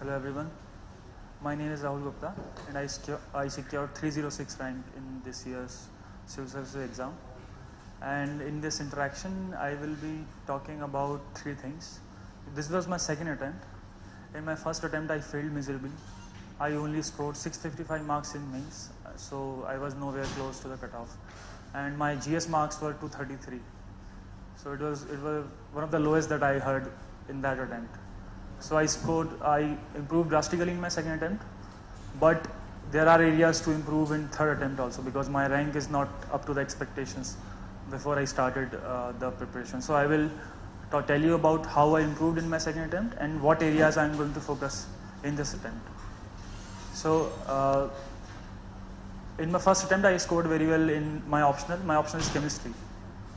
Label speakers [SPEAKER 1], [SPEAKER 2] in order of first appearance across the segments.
[SPEAKER 1] Hello everyone, my name is Rahul Gupta and I secured 306 rank in this year's civil services exam. And in this interaction I will be talking about three things. This was my second attempt. In my first attempt I failed miserably. I only scored 655 marks in mains, so I was nowhere close to the cutoff. And my GS marks were 233. So it was one of the lowest that I heard in that attempt. So I improved drastically in my second attempt, but there are areas to improve in third attempt also, because my rank is not up to the expectations before I started the preparation. So I will tell you about how I improved in my second attempt and what areas I am going to focus in this attempt. So in my first attempt I scored very well in my optional. My optional is chemistry.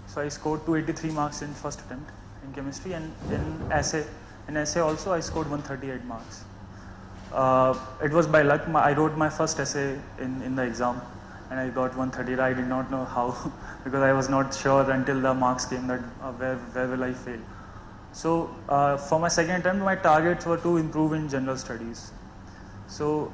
[SPEAKER 1] So I scored 283 marks in first attempt in chemistry, and in essay. In essay also I scored 138 marks. It was by luck. I wrote my first essay in the exam and I got 138. I did not know how because I was not sure until the marks came that where will I fail. So for my second attempt my targets were to improve in general studies. So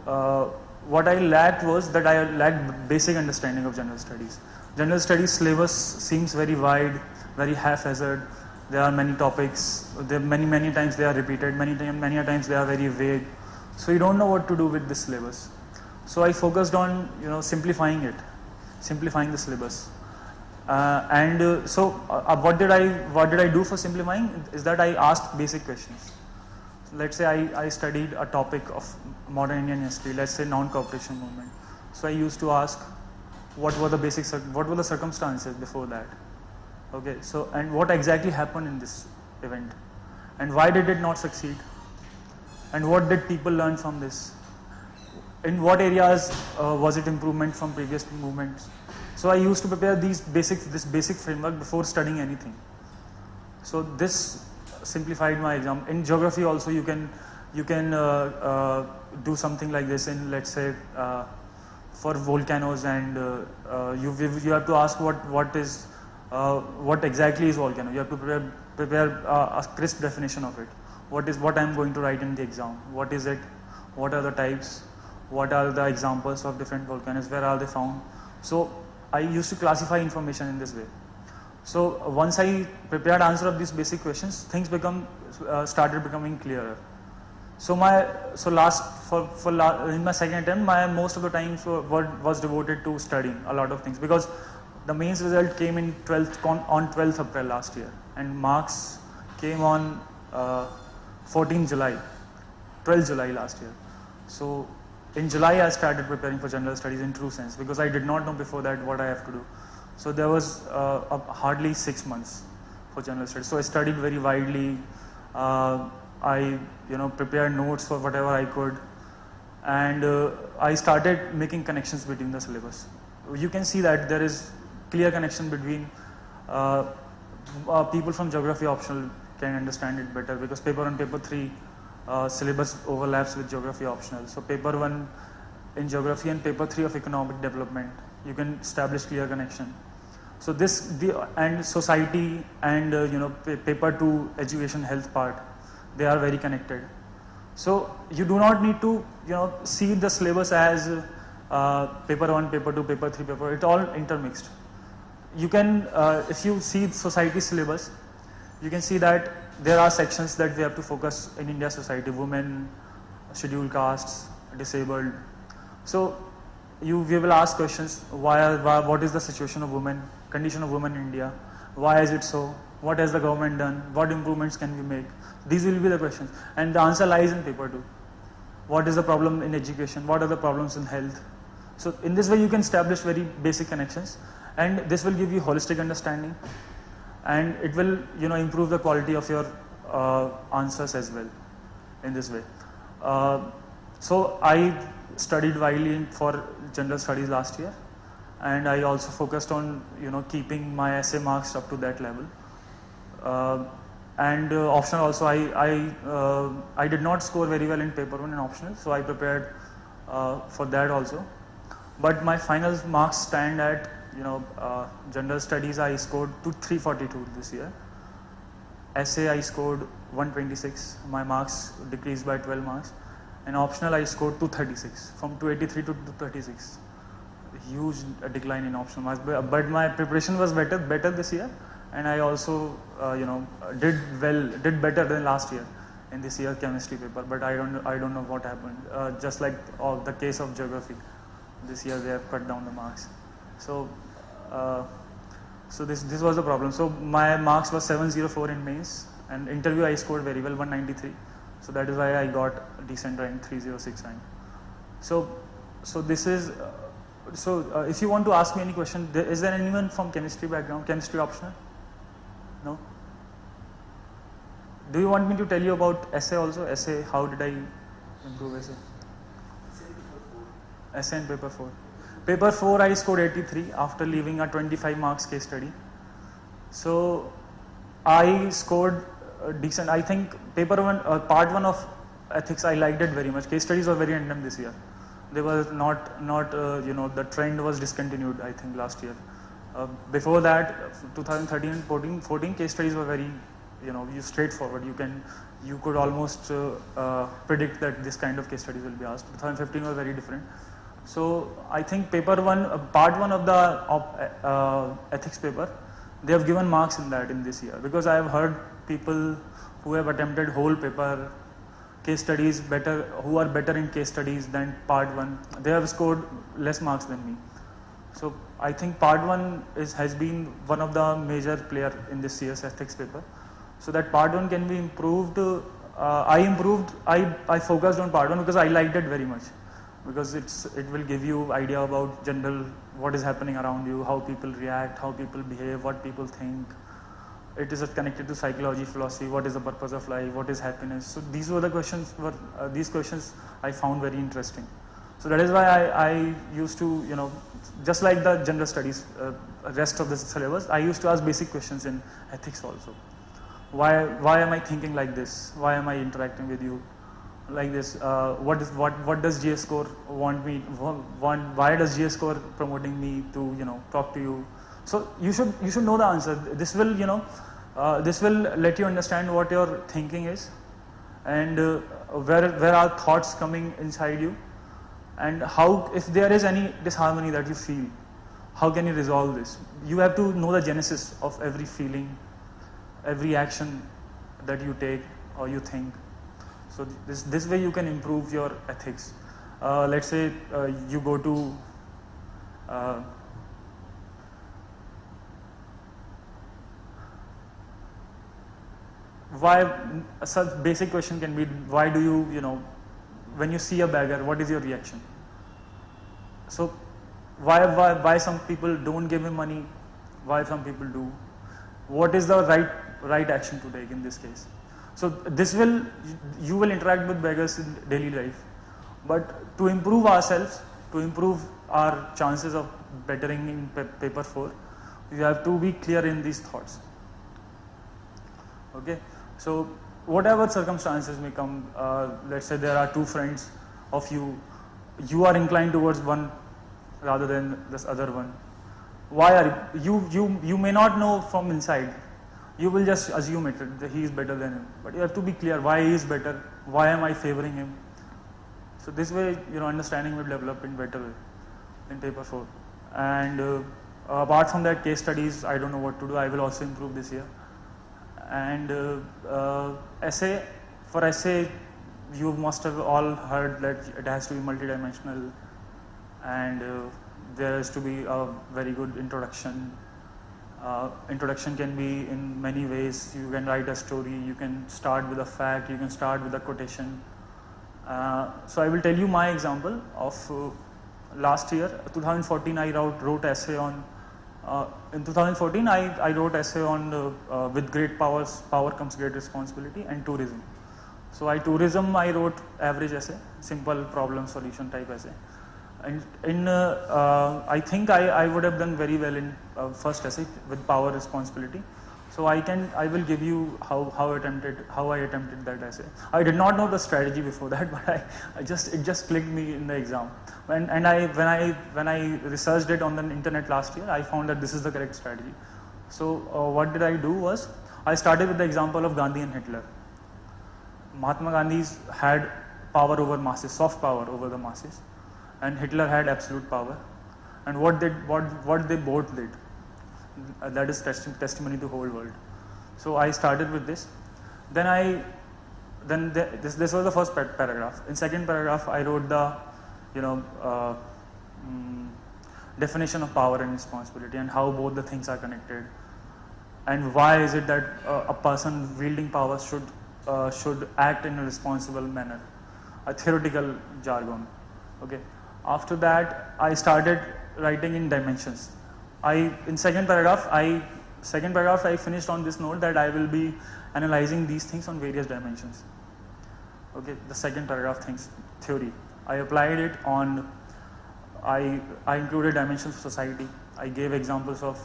[SPEAKER 1] what I lacked was that I lacked basic understanding of general studies. General studies syllabus seems very wide, very haphazard. There are many topics. There many times they are repeated. Many times they are very vague. So you don't know what to do with this syllabus. So I focused on simplifying the syllabus. What did I do for simplifying? Is that I asked basic questions. Let's say I studied a topic of modern Indian history. Let's say non-cooperation movement. So I used to ask, what were the circumstances before that? Okay, so and what exactly happened in this event, and why did it not succeed, and what did people learn from this? In what areas was it improvement from previous movements? So I used to prepare this basic framework before studying anything. So this simplified my exam. In geography also you can do something like this. In, let's say, for volcanoes, and you have to ask what exactly is volcano. You have to prepare a crisp definition of it. What I am going to write in the exam. What is it? What are the types? What are the examples of different volcanoes? Where are they found? So I used to classify information in this way. So once I prepared answer of these basic questions, things started becoming clearer. So in my second attempt, most of the time was devoted to studying a lot of things, because the mains result came in 12th April last year, and marks came on 12th July last year. So in July I started preparing for general studies in true sense, because I did not know before that what I have to do. So there was hardly 6 months for general studies. So I studied very widely. I prepared notes for whatever I could, and I started making connections between the syllabus. You can see that there is clear connection between people from geography optional can understand it better, because paper 1, paper 3 syllabus overlaps with geography optional. So paper 1 in geography and paper 3 of economic development, you can establish clear connection. So and society and paper 2 education health part, they are very connected. So you do not need to see the syllabus as paper 1, paper 2, paper 3, it's all intermixed. You can, if you see society syllabus, you can see that there are sections that we have to focus in India society: women, scheduled castes, disabled. So we will ask questions: what is the situation of women, condition of women in India? Why is it so? What has the government done? What improvements can we make? These will be the questions, and the answer lies in paper 2. What is the problem in education? What are the problems in health? So in this way you can establish very basic connections, and this will give you holistic understanding, and it will improve the quality of your answers as well in this way. So I studied widely for general studies last year, and I also focused on keeping my essay marks up to that level. And optional also, I did not score very well in paper 1 and optional, so I prepared for that also. But my final marks stand at general studies I scored 342 this year. Essay I scored 126. My marks decreased by 12 marks. In optional, I scored 236, from 283 to 236. Huge decline in optional marks, but my preparation was better this year, and I also did better than last year in this year chemistry paper. But I don't know what happened. Just like the case of geography, this year they have cut down the marks. So this was the problem. So my marks was 704 in mains, and interview I scored very well, 193. So that is why I got a decent rank, 306 rank. So this is. If you want to ask me any question, is there anyone from chemistry background, chemistry optional? No? Do you want me to tell you about essay also? Essay, how did I improve essay? Essay in paper 4. Paper 4 I scored 83 after leaving a 25 marks case study. So I scored decent. I think paper 1, part 1 of ethics, I liked it very much. Case studies were very random this year. They were not the trend was discontinued, I think, last year. Before that, 2013 and 14 case studies were very, straightforward. You could almost predict that this kind of case studies will be asked. 2015 was very different. So I think paper 1, part 1 of the ethics paper, they have given marks in that in this year, because I have heard people who have attempted whole paper case studies who are better in case studies than part 1, they have scored less marks than me. So I think part 1 has been one of the major player in this CS ethics paper. So that part 1 can be improved. I focused on part 1 because I liked it very much, because it will give you idea about general what is happening around you, how people react, how people behave, what people think. It is connected to psychology, philosophy, what is the purpose of life, what is happiness. So these were the questions, these questions I found very interesting. So that is why I used to, just like the general studies, rest of the syllabus, I used to ask basic questions in ethics also. Why am I thinking like this? Why am I interacting with you like this? What does GS score want me? Why does GS score promoting me to talk to you? So you should know the answer. This will this will let you understand what your thinking is, and where are thoughts coming inside you, and how, if there is any disharmony that you feel, how can you resolve this? You have to know the genesis of every feeling, every action that you take or you think. So this way you can improve your ethics. Let's say you go to why, such basic question can be, why do you, when you see a beggar, what is your reaction? So why some people don't give him money, why some people do, what is the right action to take in this case? So you will interact with beggars in daily life, but to improve ourselves, to improve our chances of bettering in paper 4, you have to be clear in these thoughts. Okay, so whatever circumstances may come, let's say there are two friends of you, you are inclined towards one rather than this other one. Why are you may not know from inside, you will just assume it, that he is better than him, but you have to be clear why he is better, why am I favoring him. So this way, understanding will develop in better way in paper 4. And apart from that, case studies, I don't know what to do, I will also improve this year. And essay, for essay, you must have all heard that it has to be multidimensional, and there has to be a very good introduction. Introduction can be in many ways. You can write a story, you can start with a fact, you can start with a quotation. So I will tell you my example of last year, 2014, I wrote essay on, in 2014 I wrote essay on with great power comes great responsibility, and tourism. So tourism I wrote average essay, simple problem solution type essay. And I think I would have done very well in first essay with power responsibility. So I will give you how I attempted that essay. I did not know the strategy before that, but it just clicked me in the exam. When I researched it on the internet last year, I found that this is the correct strategy. So what did I do was, I started with the example of Gandhi and Hitler. Mahatma Gandhi had power over masses, soft power over the masses, and Hitler had absolute power. And what they both did, that is testimony to the whole world. So I started with this. This was the first paragraph. In second paragraph, I wrote the definition of power and responsibility and how both the things are connected, and why is it that a person wielding power should act in a responsible manner, a theoretical jargon. Okay. After that, I started writing in dimensions. In second paragraph I finished on this note that I will be analyzing these things on various dimensions. Okay, the second paragraph theory. I applied it on. I included dimensions of society. I gave examples of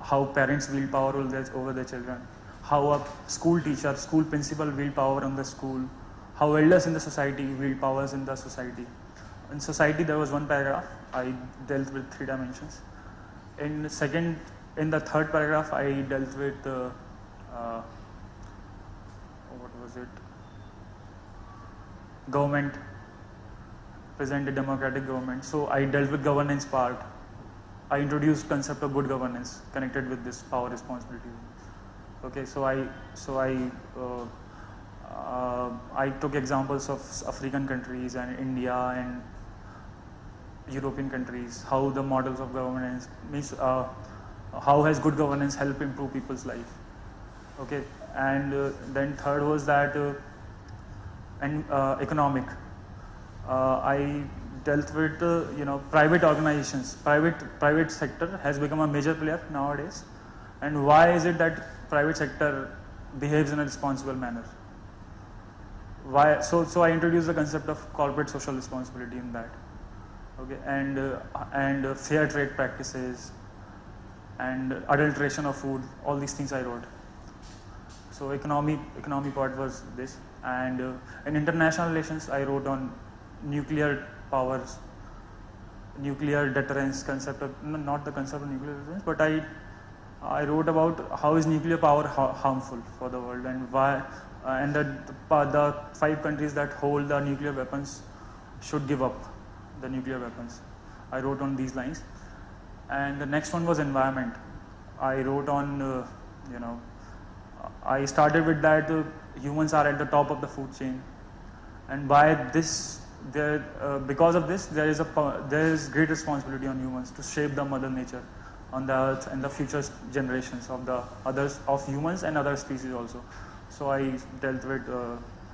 [SPEAKER 1] how parents wield power over their children, how a school teacher, school principal wield power on the school, how elders in the society wield powers in the society. In society, there was one paragraph. I dealt with 3 dimensions. In the third paragraph, I dealt with government, presented democratic government. So I dealt with governance part. I introduced concept of good governance connected with this power responsibility. Okay, so I took examples of African countries and India and European countries, how the models of governance means, how has good governance helped improve people's life. Okay, and then third was that economic. I dealt with private organizations. Private sector has become a major player nowadays, and why is it that private sector behaves in a responsible manner? Why? So I introduced the concept of corporate social responsibility in that. Okay, and fair trade practices and adulteration of food, all these things I wrote. So economy part was this, and in international relations I wrote on nuclear powers, nuclear deterrence concept of, not the concept of nuclear deterrence, but I wrote about how is nuclear power harmful for the world, and why, and the 5 countries that hold the nuclear weapons should give up the nuclear weapons. I wrote on these lines. And the next one was environment. I wrote on, I started with that humans are at the top of the food chain, and by this, because of this, there is great responsibility on humans to shape the mother nature on the earth and the future generations of humans and other species also. So I dealt with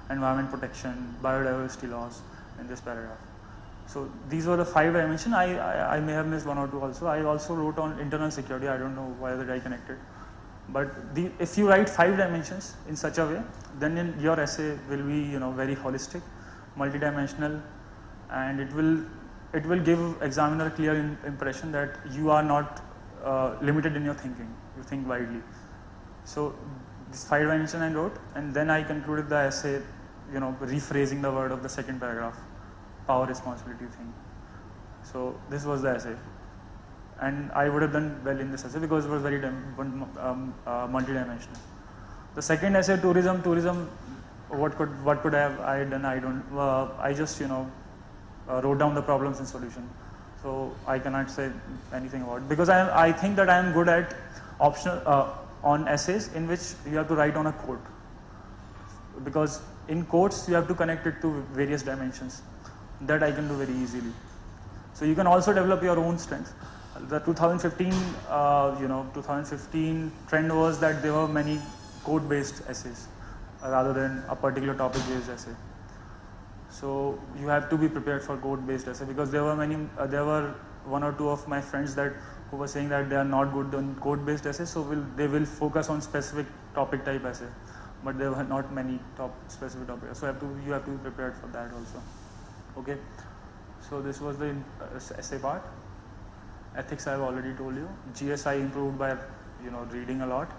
[SPEAKER 1] environment protection, biodiversity loss in this paragraph. So these were the 5 dimensions. I may have missed 1 or 2 also. I also wrote on internal security. I don't know why that I connected. But if you write 5 dimensions in such a way, then your essay will be very holistic, multidimensional, and it will give examiner a clear impression that you are not limited in your thinking. You think widely. So this 5 dimensions I wrote, and then I concluded the essay, rephrasing the word of the second paragraph. Power responsibility thing. So this was the essay, and I would have done well in this essay because it was very multi-dimensional. The second essay, tourism. What could I have done? I don't. I just wrote down the problems and solution. So I cannot say anything about it because I think that I am good at optional on essays in which you have to write on a quote, because in quotes you have to connect it to various dimensions. That I can do very easily. So you can also develop your own strength. The 2015 trend was that there were many quote-based essays rather than a particular topic-based essay. So you have to be prepared for quote-based essay because there were 1 or 2 of my friends who were saying that they are not good on quote-based essays, so they will focus on specific topic type essay, but there were not many specific topics. So you have to be prepared for that also. Okay, so this was the essay part. Ethics I have already told you. GS I improved by reading a lot.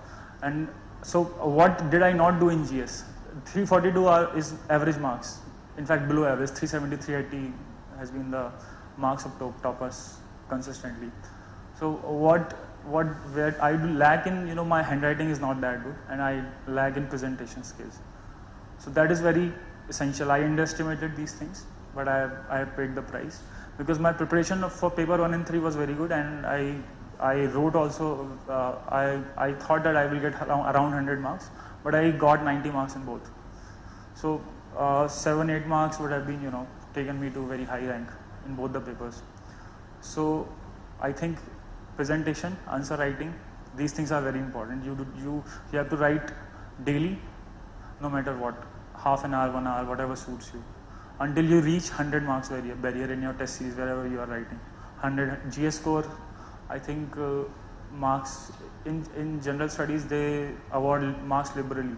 [SPEAKER 1] And so what did I not do in GS? 342 is average marks. In fact, below average. 370, 380 has been the marks of toppers consistently. So where I lack in my handwriting is not that good, and I lack in presentation skills. So that is very essential. I underestimated these things, but I have paid the price because my preparation for paper 1 and 3 was very good, and I wrote also. I thought that I will get around 100 marks, but I got 90 marks in both. So 7-8 marks would have been taken me to very high rank in both the papers. So I think presentation, answer writing, these things are very important. You have to write daily, no matter what, half an hour, 1 hour, whatever suits you, until you reach 100 marks barrier in your test series wherever you are writing. 100 GS score, I think marks in general studies they award marks liberally.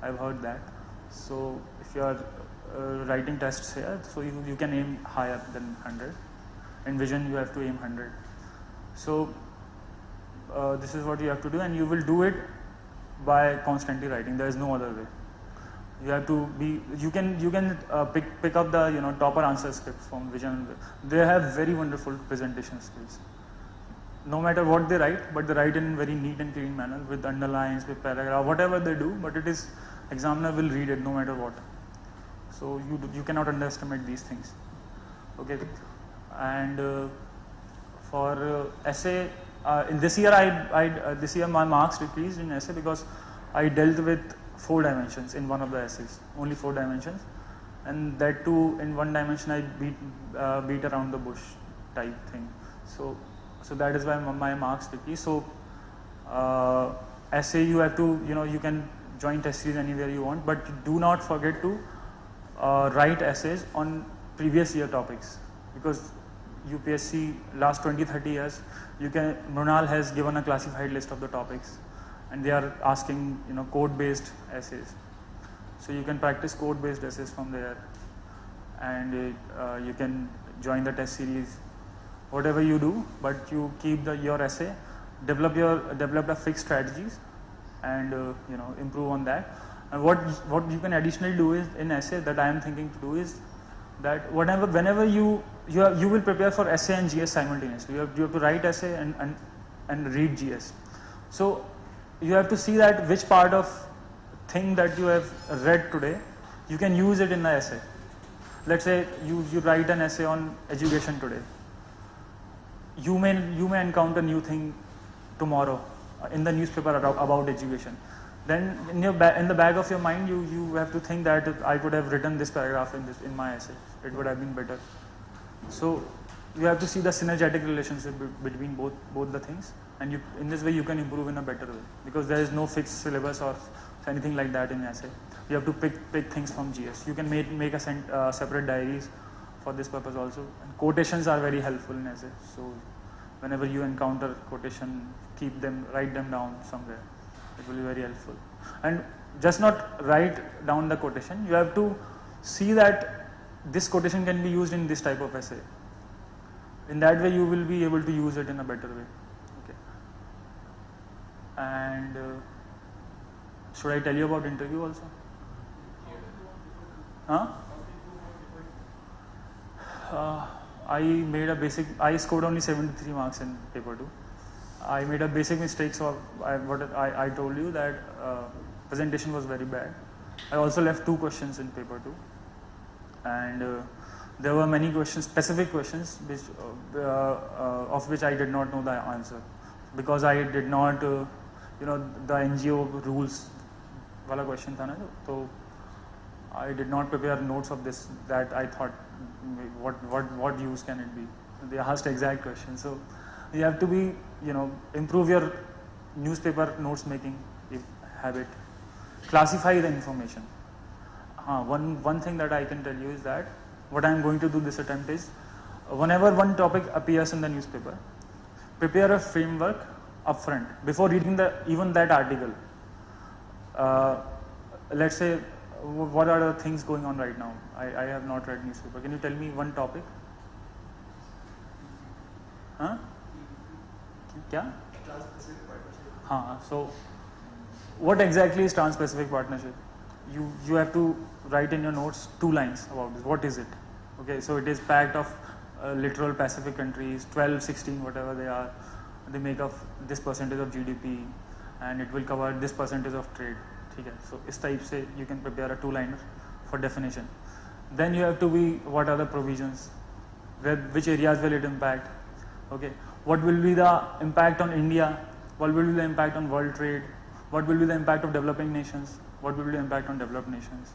[SPEAKER 1] I've heard that. So if you are writing tests here, so you can aim higher than 100. In vision you have to aim 100. So this is what you have to do, and you will do it by constantly writing. There is no other way. You have to be. You can pick up the topper answer scripts from vision. They have very wonderful presentation skills. No matter what they write, but they write in very neat and clean manner with underlines, with paragraph, whatever they do. But it is examiner will read it no matter what. So you cannot underestimate these things. Okay, and for essay in this year this year my marks decreased in essay because I dealt with 4 dimensions in one of the essays, only 4 dimensions, and that too in one dimension I beat around the bush type thing. So that is why my marks decreased. So essay you have to you can join test series anywhere you want, but do not forget to write essays on previous year topics, because UPSC last 20-30 years Mrunal has given a classified list of the topics, and they are asking code based essays. So you can practice code based essays from there, and you can join the test series, whatever you do, but you keep your essay, develop the fixed strategies, and improve on that. And what you can additionally do is in essay that I am thinking to do is that whenever you will prepare for essay and GS simultaneously. You have to write essay and read GS. So you have to see that which part of thing that you have read today you can use it in the essay. Let's say you write an essay on education today. You may encounter new thing tomorrow in the newspaper about education. Then in the back of your mind you have to think that I could have written this paragraph in my essay. It would have been better. So you have to see the synergetic relationship between both the things, and in this way you can improve in a better way, because there is no fixed syllabus or anything like that in essay. You have to pick things from GS. You can make a separate diaries for this purpose also. And quotations are very helpful in essay. So whenever you encounter quotation, write them down somewhere. It will be very helpful. And just not write down the quotation. You have to see that this quotation can be used in this type of essay. In that way, you will be able to use it in a better way. Okay. And should I tell you about interview also? Huh? I scored only 73 marks in paper 2. I made a basic mistake, so I told you that presentation was very bad. I also left 2 questions in paper 2, and there were many questions, specific questions, of which I did not know the answer, because I did not, the NGO rules wala question tha na, so I did not prepare notes of this. That I thought, what use can it be? They asked exact questions, so you have to be, improve your newspaper notes making habit. Classify the information. One thing that I can tell you is that what I am going to do this attempt is, whenever one topic appears in the newspaper, prepare a framework upfront before reading even that article. Let's say, what are the things going on right now? I have not read newspaper. Can you tell me one topic? Huh? Kya?
[SPEAKER 2] Trans-Pacific Partnership.
[SPEAKER 1] So what exactly is Trans-Pacific Partnership? You have to write in your notes 2 lines about this. What is it? Okay, so it is pact of literal Pacific countries, 12, 16, whatever they are. They make up this percentage of GDP, and it will cover this percentage of trade. Okay, so इस type से you can prepare a 2-liner for definition. Then you have to be what are the provisions, which areas will it impact, okay, what will be the impact on India, what will be the impact on world trade, what will be the impact of developing nations, what will be the impact on developed nations.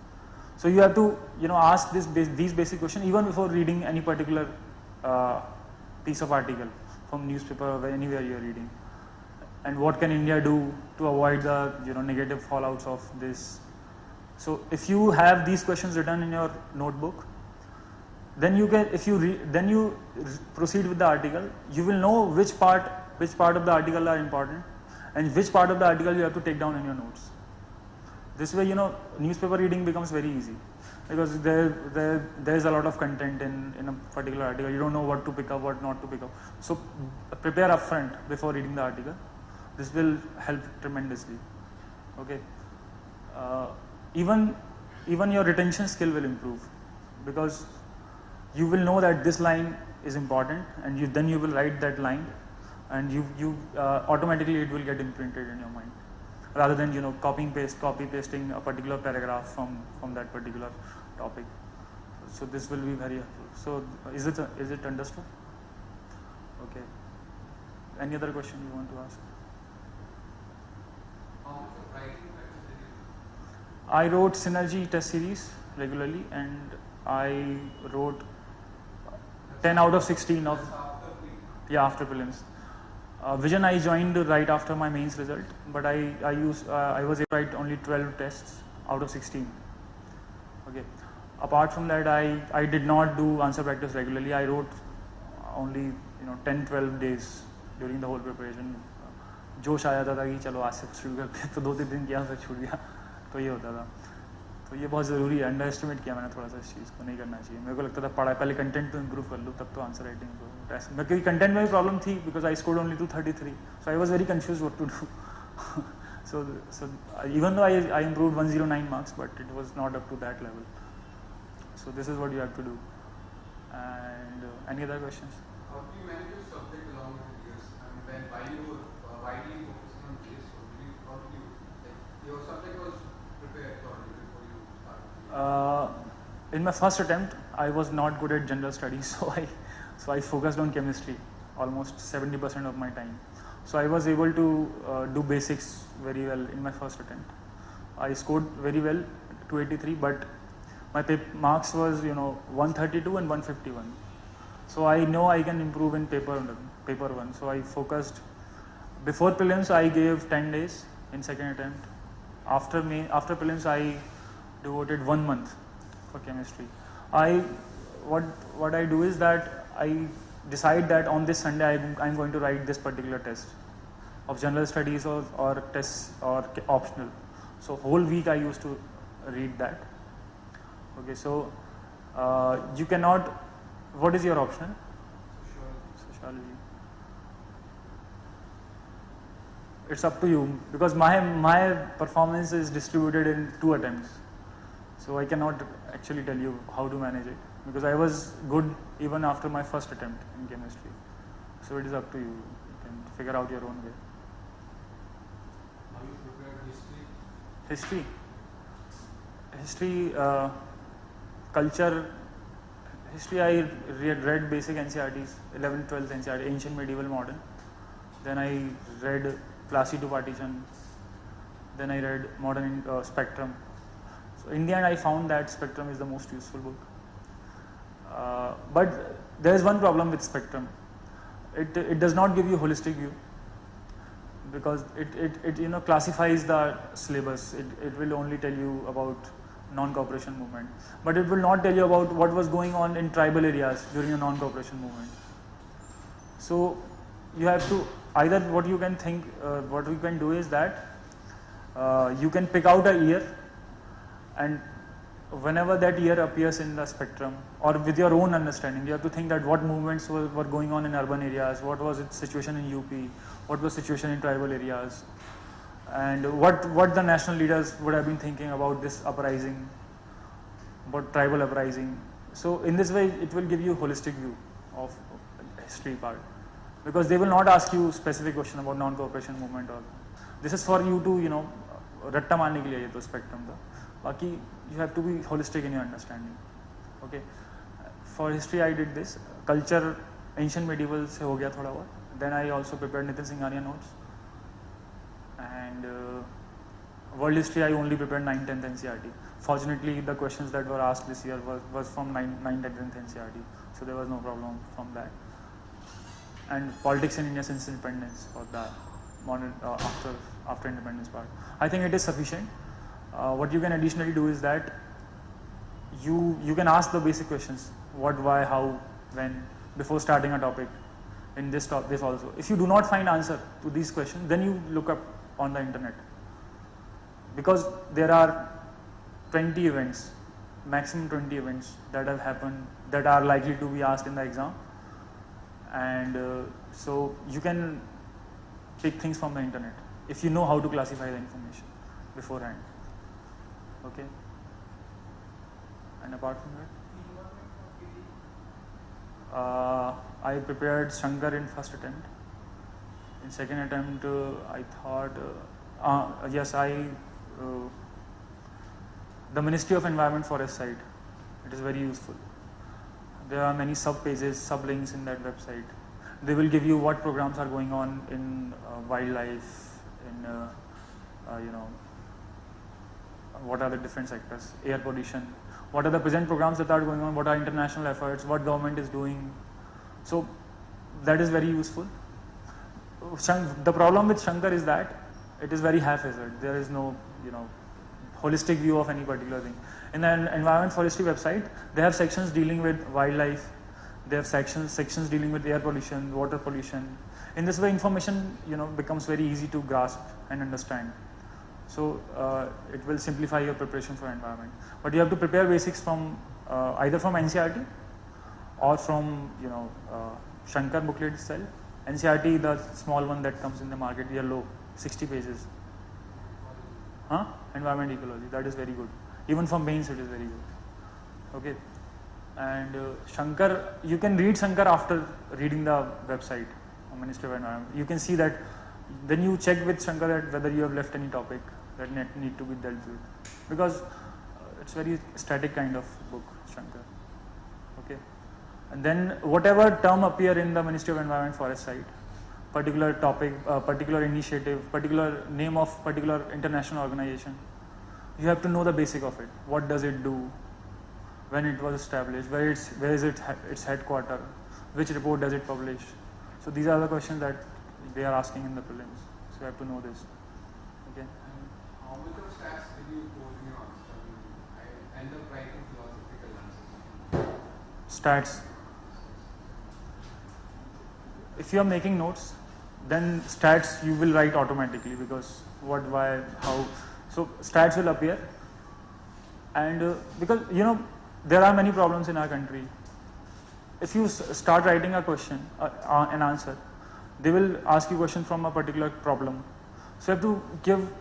[SPEAKER 1] So you have to ask these basic questions even before reading any particular piece of article from newspaper or anywhere you are reading. And what can India do to avoid the negative fallouts of this? So if you have these questions written in your notebook, then you can, then you proceed with the article. You will know which part of the article are important, and which part of the article you have to take down in your notes. This way, newspaper reading becomes very easy, because there is a lot of content in a particular article. You don't know what to pick up, what not to pick up. So prepare upfront before reading the article. This will help tremendously. Okay. Even your retention skill will improve, because you will know that this line is important, and then you will write that line, and you automatically it will get imprinted in your mind, rather than copy pasting a particular paragraph from that particular topic. So this will be very helpful. So is it understood? Okay. Any other question you want to ask?
[SPEAKER 2] How much of writing practice did you do?
[SPEAKER 1] I wrote Synergy test series regularly, and I wrote 10 out of 16 of after prelims. Vision I joined right after my mains result, but I was able to write only 12 tests out of 16. Okay. Apart from that, I did not do answer practice regularly. I wrote only 10-12 days during the whole preparation. जोश आ जाता था कि चलो आज से शुरू करते हैं, तो 2-3 दिन किया फिर छूट गया, तो ये होता था. तो ये बहुत ज़रूरी है. अंडर एस्टिमेट किया मैंने थोड़ा सा इस चीज़ को, नहीं करना चाहिए. मेरे को लगता था पहले कंटेंट तो इम्प्रूव कर लूँ, तब तो आंसर राइटिंग को टेस्ट में, क्योंकि कंटेंट में भी प्रॉब्लम थी, because I scored only 233, so I was very confuse what to do. So even though I improved 109 marks, but it was not up to that level. So this is what you have to do. And any other questions?
[SPEAKER 2] How do you manage your subject along with the years? I mean, while you were widely focusing on this, how did you, your subject was prepared for you before you started?
[SPEAKER 1] In my first attempt, I was not good at general studies, so I focused on chemistry almost 70% of my time. So I was able to do basics very well in my first attempt. I scored very well, 283, but my marks was 132 and 151. So I know I can improve in paper 1. So I focused. Before prelims, I gave 10 days in second attempt. After prelims, I devoted 1 month for chemistry. What I do is that I decide that on this Sunday I'm going to write this particular test of general studies or tests or optional. So whole week I used to read that. Okay, so you cannot. What is your optional? Sociology. It's up to you, because my performance is distributed in 2 attempts. So I cannot actually tell you how to manage it, because I was good even after my first attempt in chemistry. So it is up to you. You can figure out your own way.
[SPEAKER 2] How you prepared
[SPEAKER 1] History, culture. History, I read basic NCERTs, 11th, 12th NCERT, ancient, medieval, modern. Then I read Plassey to Partition. Then I read modern Spectrum. So in the end, I found that Spectrum is the most useful book. But there is one problem with Spectrum. It does not give you holistic view, because it classifies the syllabus. It will only tell you about non-cooperation movement, but it will not tell you about what was going on in tribal areas during a non-cooperation movement. So you have to either what you can do is that you can pick out a year, and whenever that year appears in the spectrum, or with your own understanding, you have to think that what movements were going on in urban areas, what was its situation in UP, what was situation in tribal areas, and what the national leaders would have been thinking about this uprising, about tribal uprising. So in this way, it will give you holistic view of history part, because they will not ask you specific question about non-cooperation movement, or this is for you to ratta मारने के लिए ये तो spectrum था. Baki, you have to be holistic in your understanding. Okay. For history, I did this. Culture, ancient medieval se ho gaya thoda bahut. Then I also prepared Nitin Singhania notes. And world history, I only prepared 9th, 10th NCERT. Fortunately, the questions that were asked this year was from 9th, 10th NCERT. So there was no problem from that. And politics in India since independence for the modern after independence part. I think it is sufficient. What you can additionally do is that you can ask the basic questions: what, why, how, when, before starting a topic. In this also, if you do not find answer to these questions, then you look up on the internet, because there are 20 events, maximum 20 events that have happened that are likely to be asked in the exam, and so you can pick things from the internet if you know how to classify the information beforehand. Okay. And apart from that, I prepared Shankar in first attempt. In second attempt, I thought, yes, the Ministry of Environment Forest site. It is very useful. There are many sub pages, sub links in that website. They will give you what programs are going on in wildlife, in what are the different sectors, air pollution, what are the present programs that are going on, what are international efforts, what government is doing. So that is very useful. The problem with Shankar is that it is very haphazard. There is no holistic view of any particular thing. In the environment forestry website, they have sections dealing with wildlife. They have sections dealing with air pollution, water pollution. In this way, information becomes very easy to grasp and understand. So it will simplify your preparation for environment. But you have to prepare basics from either from NCERT or from Shankar booklet itself. NCERT, the small one that comes in the market, yellow, 60 pages. Environment ecology, that is very good. Even from mains, it is very good. Okay. And Shankar, you can read Shankar after reading the website of Ministry of Environment. You can see that. Then you check with Shankar that whether you have left any topic that need to be dealt with, because it's very static kind of book, Shankar. Okay. And then whatever term appear in the Ministry of Environment Forest site, particular topic, particular initiative, particular name of particular international organization, you have to know the basic of it. What does it do? When it was established? Where is its headquarter? Which report does it publish? So these are the questions that they are asking in the prelims. So you have to know this. Okay.
[SPEAKER 2] And how much of stats did you pose in your answer? I end up writing philosophical answers.
[SPEAKER 1] Stats. If you are making notes, then stats you will write automatically, because what, why, how. So stats will appear, and because there are many problems in our country. If you start writing a question, an answer, they will ask you question from a particular problem. So you have to give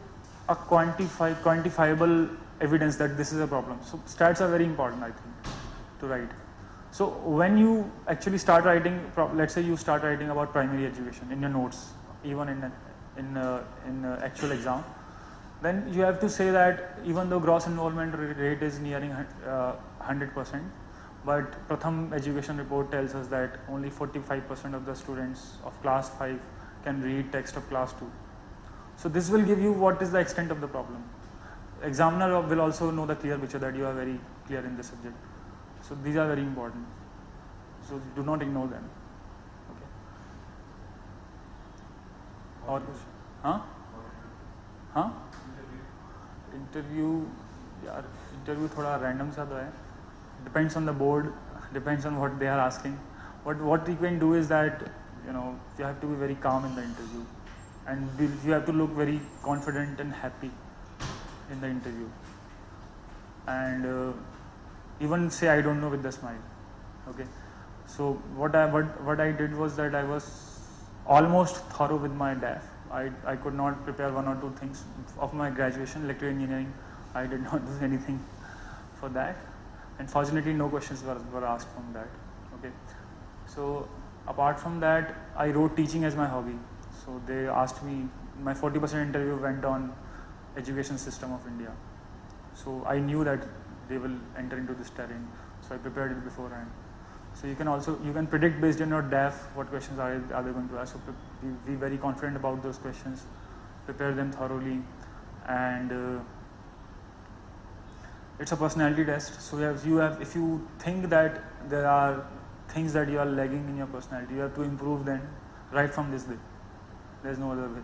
[SPEAKER 1] a quantifiable evidence that this is a problem. So stats are very important, I think, to write. So when you actually start writing, let's say you start writing about primary education in your notes, even in actual exam, then you have to say that even though gross enrollment rate is nearing 100%, but Pratham education report tells us that only 45% of the students of class 5 can read text of class 2. So this will give you what is the extent of the problem. Examiner will also know the clear picture that you are very clear in this subject. So these are very important. So do not ignore them. Okay. Or Interview थोड़ा random सा तो है. Depends on the board, depends on what they are asking. What you can do is that you have to be very calm in the interview, and you have to look very confident and happy in the interview, and even say I don't know with the smile. Okay. So what I did was that I was almost thorough with my DAF. I could not prepare one or two things of my graduation, electrical engineering. I did not do anything for that, and fortunately no questions were asked from that. Okay. So apart from that, I wrote teaching as my hobby. So they asked me, my 40% interview went on education system of India. So I knew that they will enter into this terrain, so I prepared it beforehand. So you can predict based on your DAF what questions are they going to ask. So be very confident about those questions, prepare them thoroughly, and it's a personality test. So if you think that there are things that you are lagging in your personality, you have to improve them right from this day. There's no other way,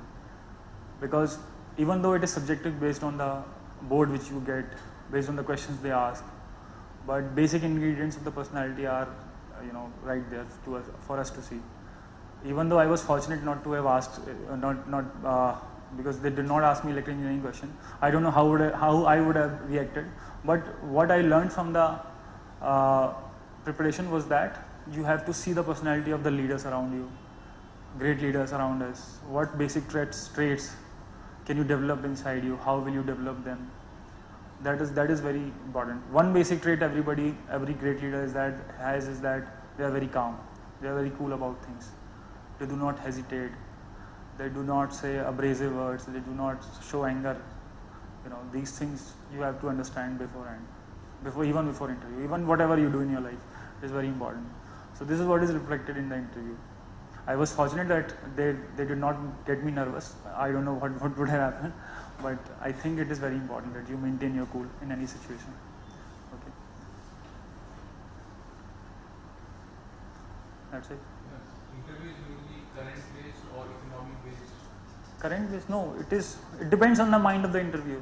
[SPEAKER 1] because even though it is subjective based on the board which you get, based on the questions they ask, but basic ingredients of the personality are right there for us to see. Even though I was fortunate not to have asked, because they did not ask me electrical engineering question, I don't know how I would have reacted. But what I learned from the preparation was that you have to see the personality of the leaders around you, great leaders around us. What basic traits can you develop inside you? How will you develop them? That is very important. One basic trait every great leader is that they are very calm. They are very cool about things. They do not hesitate. They do not say abrasive words. They do not show anger. These things you have to understand beforehand, before interview. Even whatever you do in your life is very important. So this is what is reflected in the interview. I was fortunate that they did not get me nervous. I don't know what would have happened, but I think it is very important that you maintain your cool in any situation. Okay. That's it.
[SPEAKER 2] Interviews usually current based or economic based?
[SPEAKER 1] Current based? No, it depends on the mind of the interview.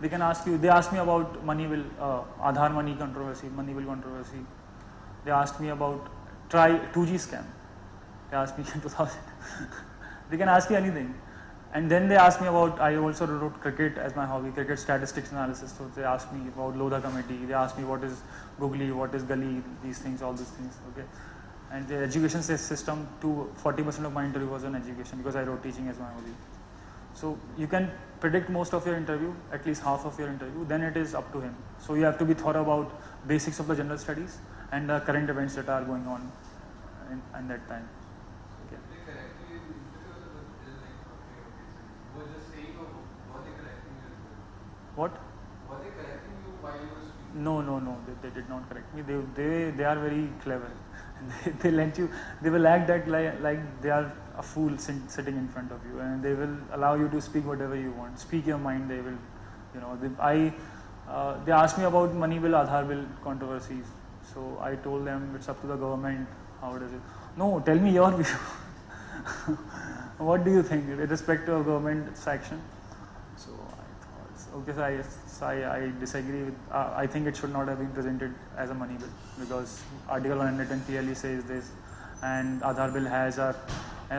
[SPEAKER 1] They ask me about Aadhaar money controversy, money bill controversy. They asked me about try 2G scam. They asked me in 2000. They can ask you anything. And then they asked me about, I also wrote cricket as my hobby, cricket statistics analysis. So they asked me about Lodha committee. They asked me what is googly, what is gully, these things, all these things. Okay. And the education system, 40% of my interview was on education because I wrote teaching as my hobby. So you can predict most of your interview, at least half of your interview, then it is up to him. So you have to be thorough about basics of the general studies and the current events that are going on in that time. Okay.
[SPEAKER 2] They correcting you because of okay. Was just saying or were they correcting you?
[SPEAKER 1] What?
[SPEAKER 2] Were they correcting you while you were speaking?
[SPEAKER 1] No. They did not correct me. They are very clever. They will act that like they are a fool sitting in front of you, and they will allow you to speak whatever you want. Speak your mind. They will, they asked me about money bill, Aadhaar bill controversies. So I told them it's up to the government. How does it? No, tell me your view. What do you think with respect to a government's action? So I thought, okay, so I disagree with. I think it should not have been presented as a money bill because Article 110 clearly says this, and Aadhaar bill has a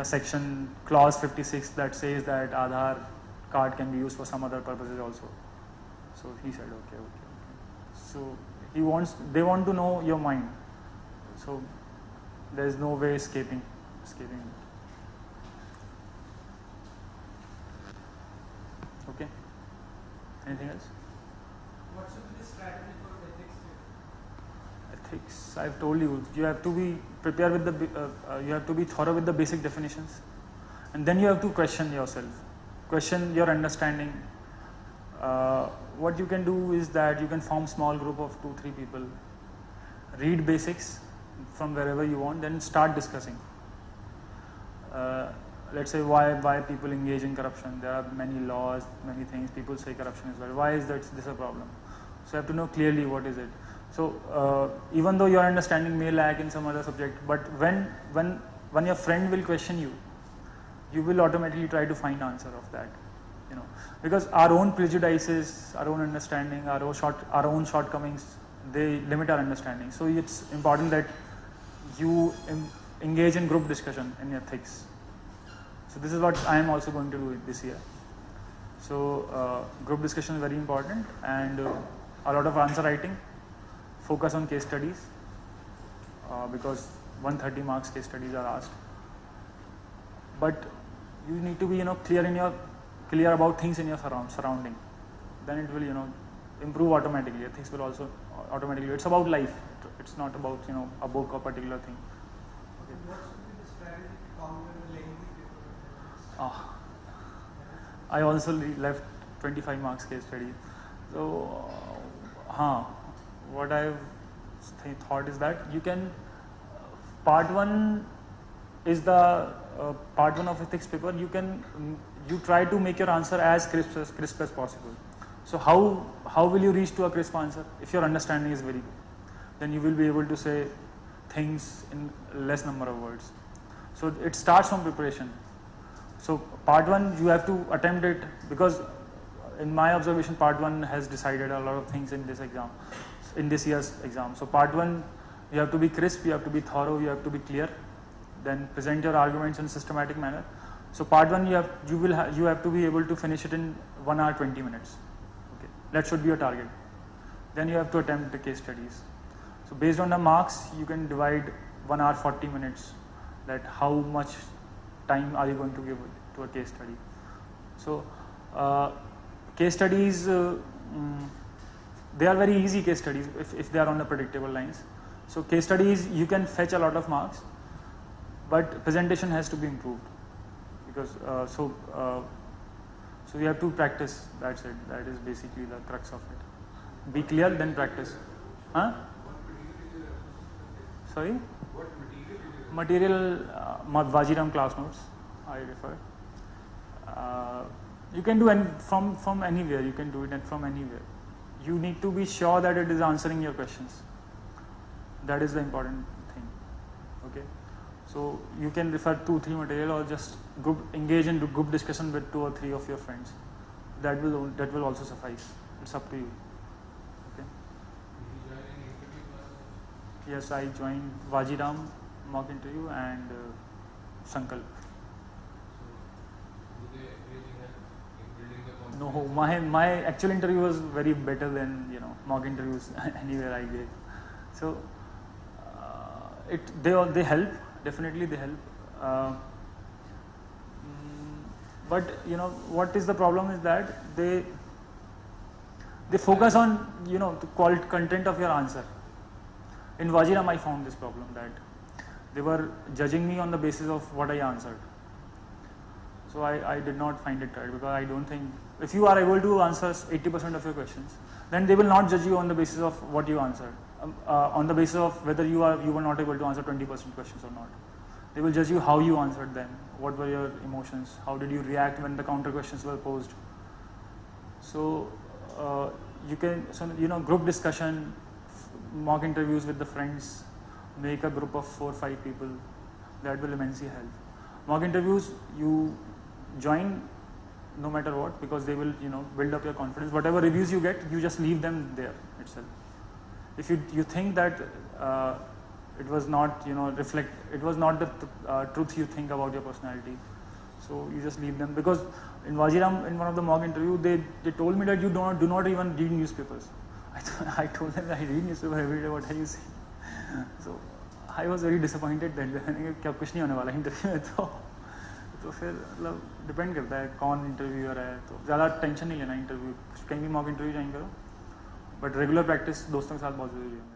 [SPEAKER 1] section clause 56 that says that Aadhaar card can be used for some other purposes also. So he said, okay. So they want to know your mind. So there is no way escaping it. Okay. Anything else?
[SPEAKER 2] What should be the strategy for ethics?
[SPEAKER 1] Ethics, I've told you, you have to be prepared with you have to be thorough with the basic definitions, and then you have to question yourself, question your understanding. What you can do is that you can form small group of 2-3 people, read basics from wherever you want, then start discussing. Let's say why people engage in corruption. There are many laws, many things. People say corruption is bad. Why is this a problem? So you have to know clearly what is it. So even though your understanding may lack in some other subject, but when your friend will question you, you will automatically try to find answer of that. Because our own prejudices, our own understanding, our own shortcomings, they limit our understanding. So it's important that you engage in group discussion in ethics. So this is what I am also going to do this year. So group discussion is very important, and a lot of answer writing. Focus on case studies because 130 marks case studies are asked. But you need to be clear about things in your surrounding. Then it will improve automatically. Ethics will also automatically. It's about life. It's not about a book or particular thing. Okay.
[SPEAKER 2] What should be the strategy to counter the lengthy paper?
[SPEAKER 1] I also left 25 marks case study. So what I've thought is that you can, part one is the part one of ethics paper. You try to make your answer as crisp as possible. So how will you reach to a crisp answer? If your understanding is very good, then you will be able to say things in less number of words. So it starts from preparation. So part one, you have to attempt it, because in my observation, part one has decided a lot of things in this exam, in this year's exam. So part one, you have to be crisp, you have to be thorough, you have to be clear, then present your arguments in a systematic manner. So part one, you have to be able to finish it in 1 hour 20 minutes. Okay, that should be your target. Then you have to attempt the case studies. So based on the marks, you can divide 1 hour 40 minutes. That how much time are you going to give to a case study? So case studies, they are very easy case studies if they are on the predictable lines. So case studies, you can fetch a lot of marks, but presentation has to be improved, because so you have to practice. That's it. That is basically the crux of it. Be clear, then practice. Huh? Sorry?
[SPEAKER 2] What
[SPEAKER 1] Material, Vajiram class notes, I refer. You can do from anywhere. You can do it from anywhere. You need to be sure that it is answering your questions. That is the important thing. Okay. So you can refer 2-3 material, or just engage in group discussion with 2 or 3 of your friends. That will also suffice. It's up to you. Okay. Yes, I joined Vajiram mock interview and Sankalp. No, my actual interview was very better than mock interviews anywhere I gave. So they help, definitely they help. But what is the problem is that they focus on the content of your answer. In Vajiram, I found this problem, that they were judging me on the basis of what I answered. So I did not find it right, because I don't think, if you are able to answer 80% of your questions, then they will not judge you on the basis of what you answered, on the basis of whether you were not able to answer 20% questions or not. They will judge you how you answered them, what were your emotions, how did you react when the counter questions were posed. So you can, group discussion, mock interviews with the friends, make a group of 4 or 5 people, that will immensely help. Mock interviews, you join no matter what, because they will build up your confidence. Whatever reviews you get, you just leave them there itself. If you think that it was not it was not the truth you think about your personality, so you just leave them. Because in Vajiram, in one of the mock interview, they told me that you do not even read newspapers. I told them that I read newspaper every day. What are you saying? So I was very disappointed that क्या कुछ नहीं होने वाला interview में, तो फिर मतलब depend करता है कौन इंटरव्यूअर है. तो ज़्यादा टेंशन नहीं लेना इंटरव्यू, कहीं भी मॉक इंटरव्यू ज्वाइन करो, बट रेगुलर प्रैक्टिस दोस्तों के साथ बहुत ज़रूरी है.